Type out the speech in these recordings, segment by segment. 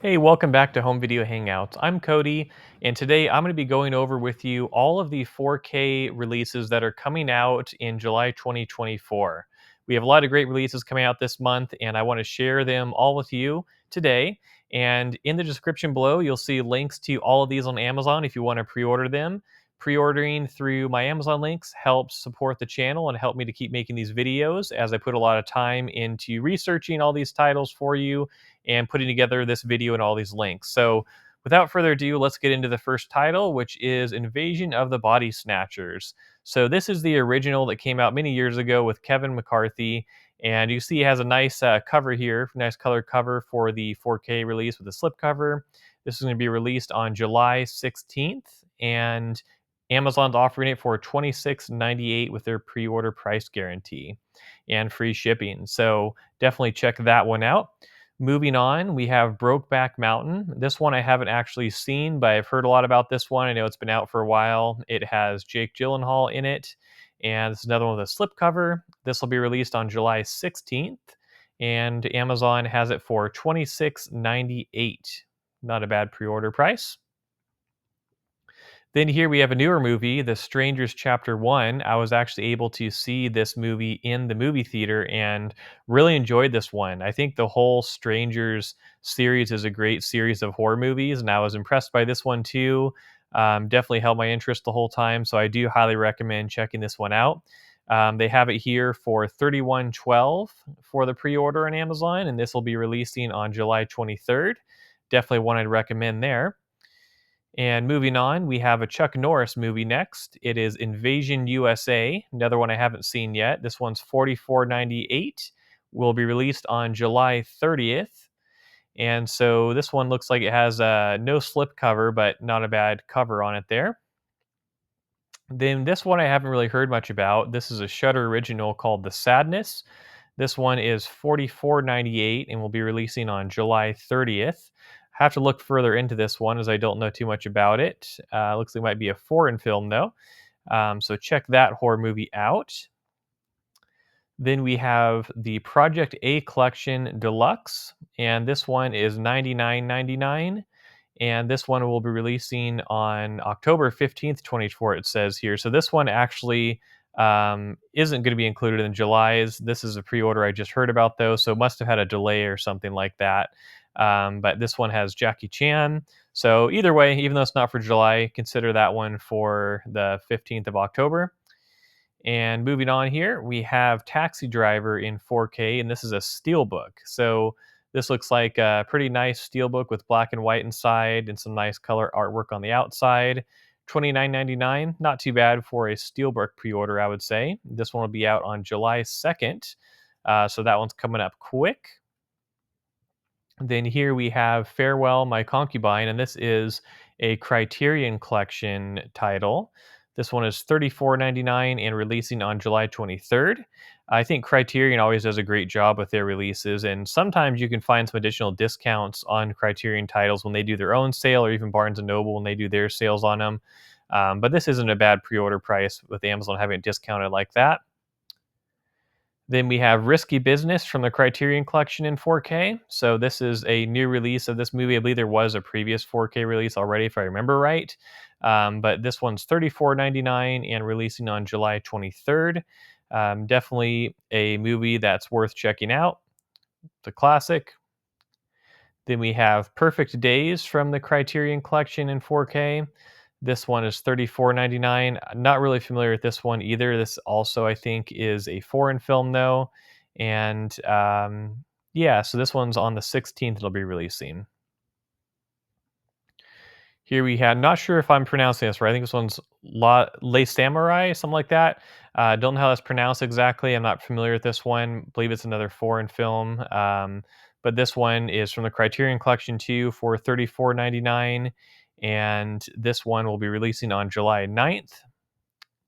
Hey, welcome back to Home Video Hangouts. I'm Cody, and today I'm going to be going over with you all of the 4K releases that are coming out in July 2024. We have a lot of great releases coming out this month, and I want to share them all with you today. And in the description below, you'll see links to all of these on Amazon if you want to pre order them. Pre ordering through my Amazon links helps support the channel and help me to keep making these videos as I put a lot of time into researching all these titles for you and putting together this video and all these links. So, without further ado, let's get into the first title, which is Invasion of the Body Snatchers. So, this is the original that came out many years ago with Kevin McCarthy. And you see, he has a nice cover here, nice color cover for the 4K release with a slipcover. This is going to be released on July 16th, and Amazon's offering it for $26.98 with their pre order price guarantee and free shipping. So, definitely check that one out. Moving on, we have Brokeback Mountain. This one I haven't actually seen, but I've heard a lot about this one. I know it's been out for a while. It has Jake Gyllenhaal in it, and this is another one with a slipcover. This will be released on July 16th, and Amazon has it for $26.98. Not a bad pre-order price. Then here we have a newer movie, The Strangers Chapter 1. I was actually able to see this movie in the movie theater and really enjoyed this one. I think the whole Strangers series is a great series of horror movies, and I was impressed by this one too. Definitely held my interest the whole time, so I do highly recommend checking this one out. They have it here for 31.12 for the pre-order on Amazon, and this will be releasing on July 23rd. Definitely one I'd recommend there. And moving on, we have a Chuck Norris movie next. It is Invasion USA, another one I haven't seen yet. This one's 44.98. Will be released on July 30th. And so this one looks like it has no slip cover, but not a bad cover on it there. Then this one I haven't really heard much about. This is a Shudder original called The Sadness. This one is 44.98 and will be releasing on July 30th. Have to look further into this one as I don't know too much about it. Looks like it might be a foreign film though. So check that horror movie out. Then we have the Project A Collection Deluxe, and this one is 99.99, and this one will be releasing on October 15th, 24, it says here. So this one actually isn't going to be included in July's. This is a pre-order I just heard about though, so it must have had a delay or something like that. But this one has Jackie Chan. So either way, even though it's not for July, consider that one for the 15th of October. And moving on here, we have Taxi Driver in 4K, and this is a steelbook. So this looks like a pretty nice steelbook with black and white inside and some nice color artwork on the outside. $29.99, not too bad for a steelbook pre-order, I would say. This one will be out on July 2nd, so that one's coming up quick. Then here we have Farewell, My Concubine, and this is a Criterion Collection title. This one is $34.99 and releasing on July 23rd. I think Criterion always does a great job with their releases, and sometimes you can find some additional discounts on Criterion titles when they do their own sale, or even Barnes and Noble when they do their sales on them. But this isn't a bad pre-order price with Amazon having it discounted like that. Then we have Risky Business from the Criterion Collection in 4K. So this is a new release of this movie. I believe there was a previous 4K release already, if I remember right. But this one's $34.99 and releasing on July 23rd. Definitely a movie that's worth checking out. It's a classic. Then we have Perfect Days from the Criterion Collection in 4K. This one is $34.99. Not really familiar with this one either. This also, I think, is a foreign film, though. And yeah, so this one's on the 16th, it'll be releasing. Here we had, not sure if I'm pronouncing this right. I think this one's Le Samurai, something like that. Don't know how that's pronounced exactly. I'm not familiar with this one. Believe it's another foreign film. But this one is from the Criterion Collection too for $34.99. And this one will be releasing on July 9th.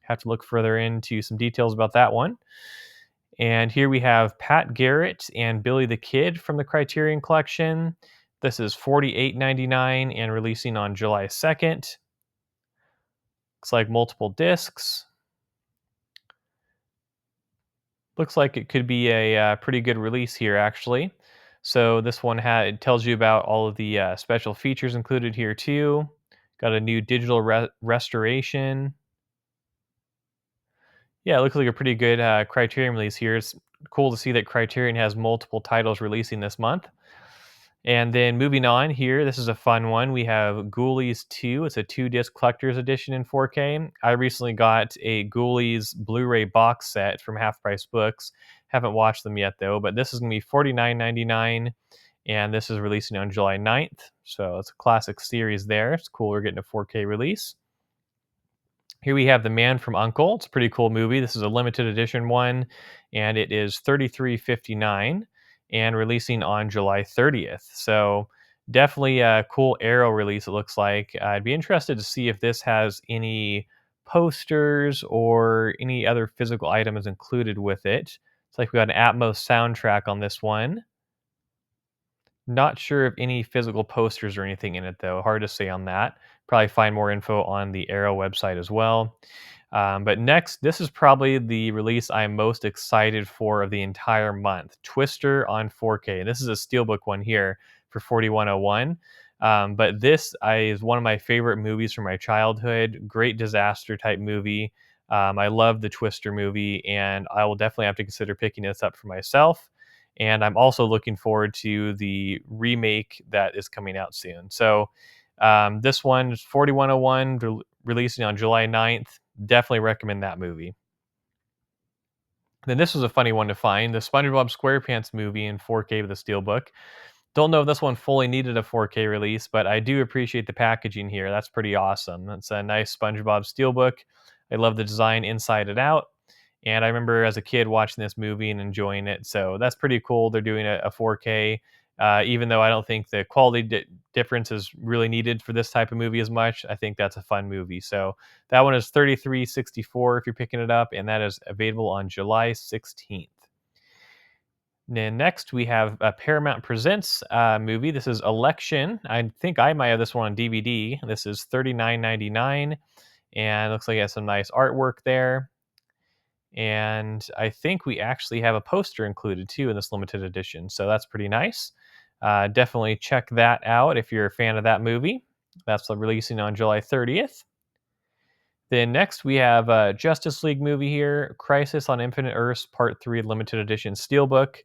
Have to look further into some details about that one. And here we have Pat Garrett and Billy the Kid from the Criterion Collection. This is $48.99 and releasing on July 2nd. Looks like multiple discs. Looks like it could be a pretty good release here, actually. So this one it tells you about all of the special features included here too. Got a new digital restoration. Yeah, it looks like a pretty good Criterion release here. It's cool to see that Criterion has multiple titles releasing this month. And then moving on here, this is a fun one. We have Ghoulies 2. It's a 2-disc collector's edition in 4K. I recently got a Ghoulies Blu-ray box set from Half Price Books. Haven't watched them yet though, but this is going to be $49.99, and this is releasing on July 9th. So it's a classic series there. It's cool we're getting a 4K release. Here we have The Man from U.N.C.L.E. It's a pretty cool movie. This is a limited edition one, and it is $33.59 and releasing on July 30th. So definitely a cool Arrow release, it looks like. I'd be interested to see if this has any posters or any other physical items included with it. It's like we got an Atmos soundtrack on this one. Not sure if any physical posters or anything in it, though. Hard to say on that. Probably find more info on the Arrow website as well. But next, this is probably the release I'm most excited for of the entire month. Twister on 4K. This is a Steelbook one here for 4101. But this is one of my favorite movies from my childhood. Great disaster type movie. I love the Twister movie, and I will definitely have to consider picking this up for myself. And I'm also looking forward to the remake that is coming out soon. So this one is 4101, releasing on July 9th. Definitely recommend that movie. Then this was a funny one to find, the SpongeBob SquarePants movie in 4K with a Steelbook. Don't know if this one fully needed a 4K release, but I do appreciate the packaging here. That's pretty awesome. It's a nice SpongeBob Steelbook. I love the design inside and out. And I remember as a kid watching this movie and enjoying it. So that's pretty cool. They're doing a 4K, even though I don't think the quality difference is really needed for this type of movie as much. I think that's a fun movie. So that one is 33.64 if you're picking it up, and that is available on July 16th. Then next we have a Paramount Presents movie. This is Election. I think I might have this one on DVD. This is $39.99, and it looks like it has some nice artwork there. And I think we actually have a poster included too in this limited edition, so that's pretty nice. Definitely check that out if you're a fan of that movie. That's releasing on July 30th. Then next we have a Justice League movie here, Crisis on Infinite Earths Part 3 limited edition steelbook.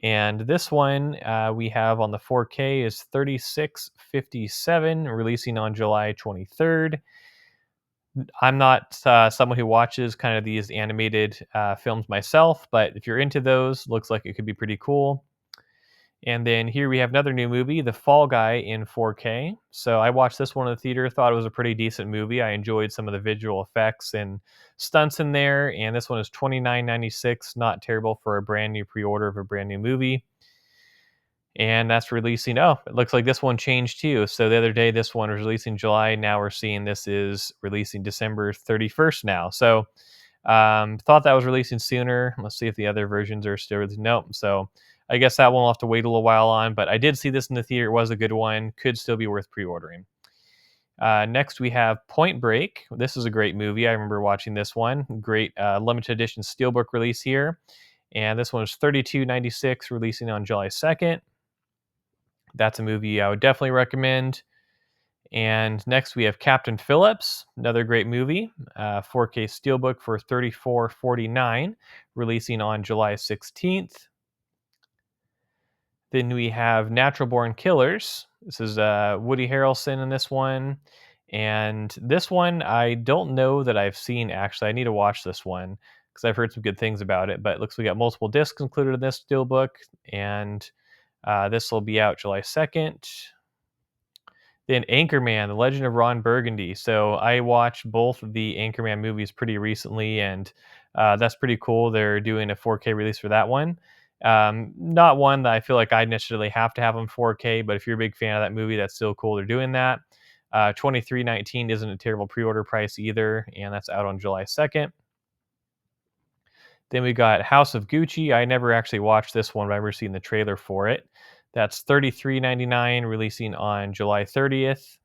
And this one we have on the 4K is 36.57, releasing on July 23rd. I'm not someone who watches kind of these animated films myself, but if you're into those, looks like it could be pretty cool. And then here we have another new movie, The Fall Guy in 4K. So I watched this one in the theater, thought it was a pretty decent movie. I enjoyed some of the visual effects and stunts in there. And this one is $29.96, not terrible for a brand new pre-order of a brand new movie. And that's releasing. Oh, it looks like this one changed too. So the other day, this one was releasing July. Now we're seeing this is releasing December 31st now. So thought that was releasing sooner. Let's see if the other versions are still releasing. Nope. So I guess that one will have to wait a little while on. But I did see this in the theater. It was a good one. Could still be worth pre-ordering. Next, we have Point Break. This is a great movie. I remember watching this one. Great limited edition steelbook release here. And this one is $32.96, releasing on July 2nd. That's a movie I would definitely recommend. And next we have Captain Phillips, another great movie, 4K steelbook for $34.49, releasing on July 16th. Then we have Natural Born Killers. This is Woody Harrelson in this one. And this one, I don't know that I've seen actually. I need to watch this one because I've heard some good things about it. But it looks like we got multiple discs included in this steelbook. And this will be out July 2nd. Then Anchorman: The Legend of Ron Burgundy. So I watched both of the Anchorman movies pretty recently, and that's pretty cool. They're doing a 4K release for that one. Not one that I feel like I necessarily have to have on 4K, but if you're a big fan of that movie, that's still cool. They're doing that. 23.19 isn't a terrible pre-order price either, and that's out on July 2nd. Then we got House of Gucci. I never actually watched this one, but I've never seen the trailer for it. That's $33.99, releasing on July 30th.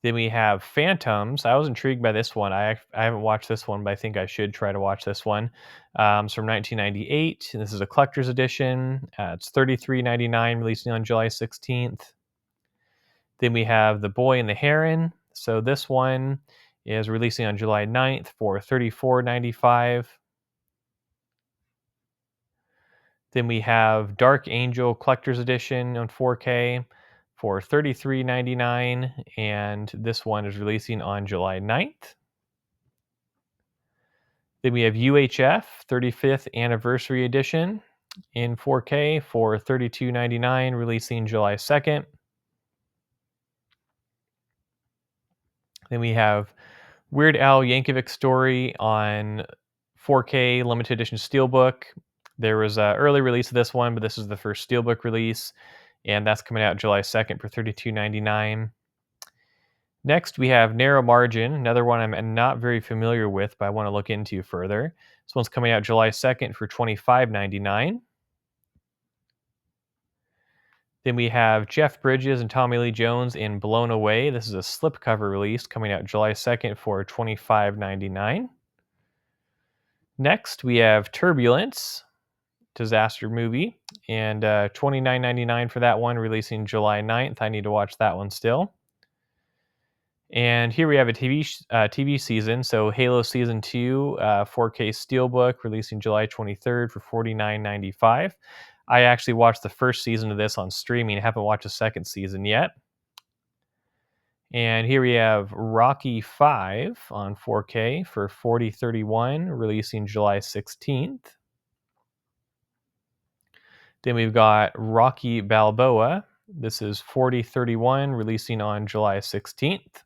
Then we have Phantoms. I was intrigued by this one. I haven't watched this one, but I think I should try to watch this one. It's from 1998. And this is a collector's edition. It's $33.99, releasing on July 16th. Then we have The Boy and the Heron. So this one is releasing on July 9th for $34.95. Then we have Dark Angel Collector's Edition on 4K for $33.99, and this one is releasing on July 9th. Then we have UHF 35th Anniversary Edition in 4K for $32.99, releasing July 2nd. Then we have Weird Al Yankovic Story on 4K limited edition steelbook. There was an early release of this one, but this is the first steelbook release, and that's coming out July 2nd for $32.99. Next, we have Narrow Margin, another one I'm not very familiar with, but I want to look into further. This one's coming out July 2nd for $25.99. Then we have Jeff Bridges and Tommy Lee Jones in Blown Away. This is a slipcover release coming out July 2nd for $25.99. Next, we have Turbulence, disaster movie, and $29.99 for that one, releasing July 9th. I need to watch that one still. And here we have a TV season. So Halo Season 2, 4K Steelbook, releasing July 23rd for $49.95. I actually watched the first season of this on streaming. I haven't watched the second season yet. And here we have Rocky 5 on 4K for $40.31, releasing July 16th. Then we've got Rocky Balboa. This is $40.31, releasing on July 16th.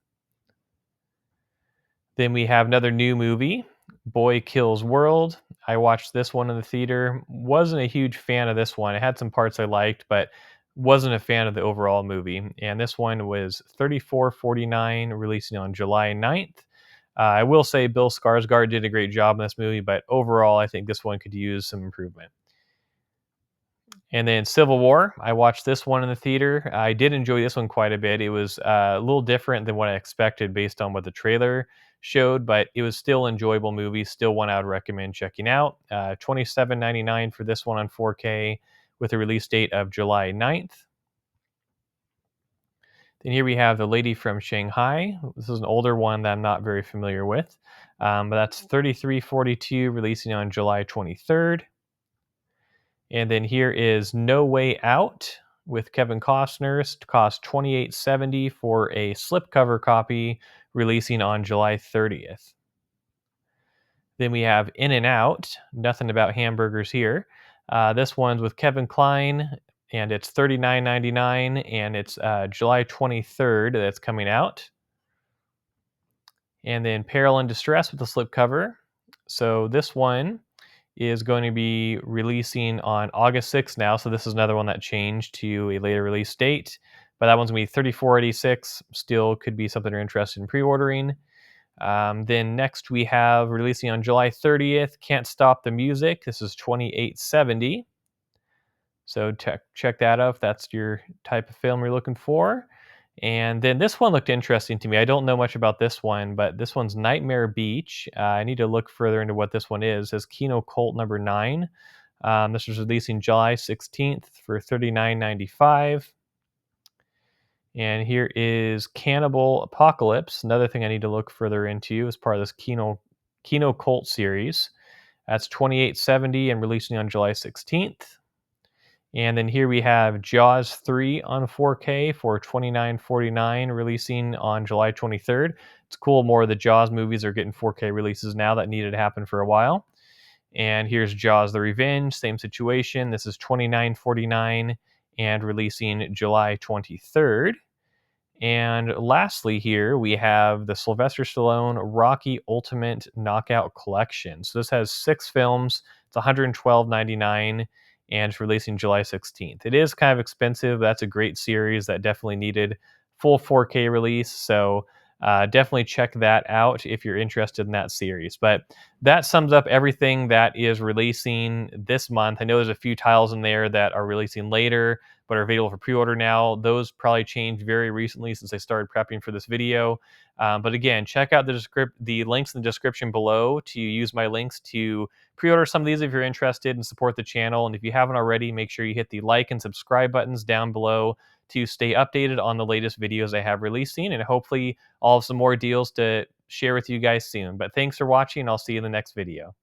Then we have another new movie, Boy Kills World. I watched this one in the theater. Wasn't a huge fan of this one. It had some parts I liked, but wasn't a fan of the overall movie. And this one was $34.49, releasing on July 9th. I will say Bill Skarsgård did a great job in this movie, but overall, I think this one could use some improvement. And then Civil War, I watched this one in the theater. I did enjoy this one quite a bit. It was a little different than what I expected based on what the trailer showed, but it was still an enjoyable movie. Still one I would recommend checking out. $27.99 for this one on 4K with a release date of July 9th. Then here we have The Lady from Shanghai. This is an older one that I'm not very familiar with, but that's $33.42, releasing on July 23rd. And then here is No Way Out with Kevin Costner. It costs $28.70 for a slipcover copy, releasing on July 30th. Then we have In and Out, nothing about hamburgers here. This one's with Kevin Kline, and it's $39.99, and it's July 23rd that's coming out. And then Peril and Distress with the slipcover. So this one is going to be releasing on August 6th now. So this is another one that changed to a later release date. But that one's going to be $34.86. Still could be something you're interested in pre-ordering. Then next we have releasing on July 30th, Can't Stop the Music. This is $28.70. So check that out if that's your type of film you're looking for. And then this one looked interesting to me. I don't know much about this one, but this one's Nightmare Beach. I need to look further into what this one is. It says Kino Cult number 9. This was releasing July 16th for $39.95. And here is Cannibal Apocalypse, another thing I need to look further into as part of this Kino Cult series. That's $28.70 and releasing on July 16th. And then here we have Jaws 3 on 4K for $29.49, releasing on July 23rd. It's cool, more of the Jaws movies are getting 4K releases now. That needed to happen for a while. And here's Jaws the Revenge, same situation. This is $29.49 and releasing July 23rd. And lastly here, we have the Sylvester Stallone Rocky Ultimate Knockout Collection. So this has 6 films. It's $112.99 and it's releasing July 16th. It is kind of expensive. But that's a great series that definitely needed full 4K release. So definitely check that out if you're interested in that series. But that sums up everything that is releasing this month. I know there's a few titles in there that are releasing later, but are available for pre-order now. Those probably changed very recently since I started prepping for this video. But again, check out the links in the description below to use my links to pre-order some of these if you're interested and support the channel. And if you haven't already, make sure you hit the like and subscribe buttons down below to stay updated on the latest videos I have releasing. And hopefully I'll have some more deals to share with you guys soon. But thanks for watching. I'll see you in the next video.